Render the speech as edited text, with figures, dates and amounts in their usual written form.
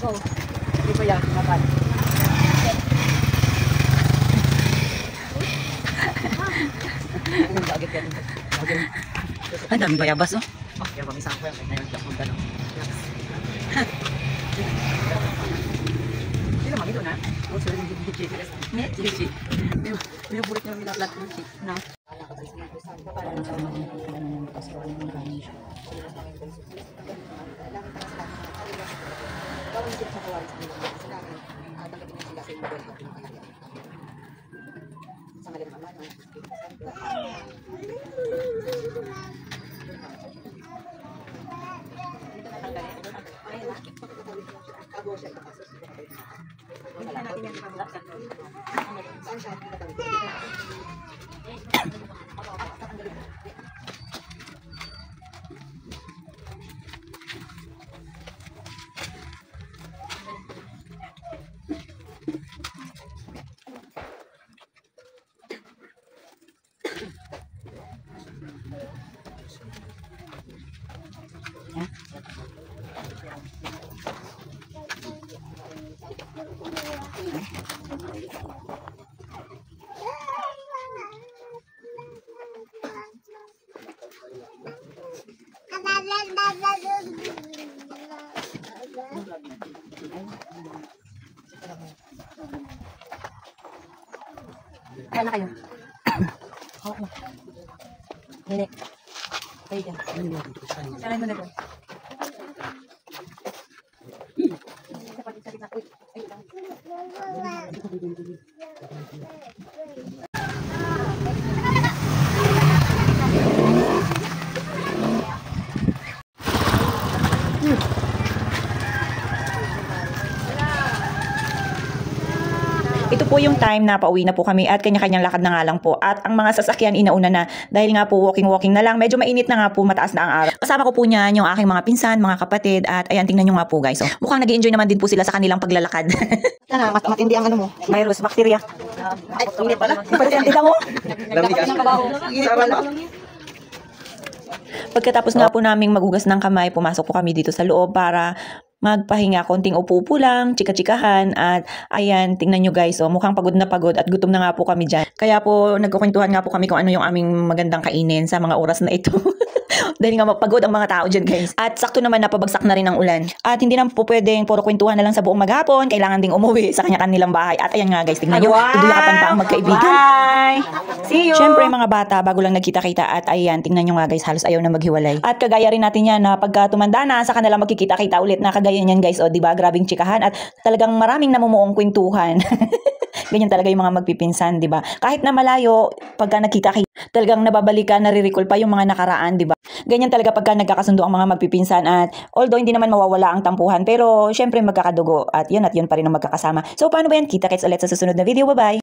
Oh, di ba yan? Mapan. Ang daming bayabas, oh. Oh, yan ba, isang ko yan. Ngayon, yung magdano. Sino mami doon, ha? Oh, sila yung GGPS. Net, GG. Binubulit niya yung minaplat ng GG. Na? Kaya na kayo. Oo. Hindi. Kayo dyan. Saray mo na doon. Ito po yung time na pauwi na po kami at kanya-kanyang lakad na nga lang po. At ang mga sasakyan inauna na dahil nga po walking-walking na lang. Medyo mainit na nga po, mataas na ang araw. Kasama ko po niyan yung aking mga pinsan, mga kapatid. At ayan, tingnan nyo nga po guys. So, mukhang nag-i-enjoy naman din po sila sa kanilang paglalakad. Sana, matindi ang ano mo. Virus, bacteria. Ay, init pala. Pati mo. Lamig ka. Sarap na. Pagkatapos nga po naming maghugas ng kamay, pumasok po kami dito sa loob para magpahinga, konting upo-upo lang, chika-chikahan, at ayan, tingnan nyo guys, oh, mukhang pagod na pagod at gutom na nga po kami dyan. Kaya po, nagkukwentuhan nga po kami kung ano yung aming magandang kainin sa mga oras na ito. Dahil nga mapagod ang mga tao dyan guys. At sakto naman na pabagsak na rin ang ulan. At hindi na po pwedeng puro kwentuhan na lang sa buong maghapon, kailangan ding umuwi sa kanya-kanilang bahay. At ayan nga guys, tingnan nyo, tuduyakapan pa ang magkaibigan. Bye! See you! Siyempre mga bata, bago lang nagkita-kita at ayan, tingnan nyo nga guys, halos ayaw na maghiwalay. At kagaya rin natin yan na pagka tumanda na, saka na lang magkikita-kita ulit na kagaya niyan guys, o diba, grabing chikahan at talagang maraming namumuong kwentuhan. Ganyan talaga yung mga magpipinsan, di ba? Kahit na malayo, pagka nakita-kita, talagang nababalikan, nare-recall pa yung mga nakaraan, di ba? Ganyan talaga pagka nagkakasundo ang mga magpipinsan at although hindi naman mawawala ang tampuhan, pero syempre magkakadugo at yun pa rin ang magkakasama. So paano ba yan? Kita-kits ulit sa susunod na video. Bye-bye!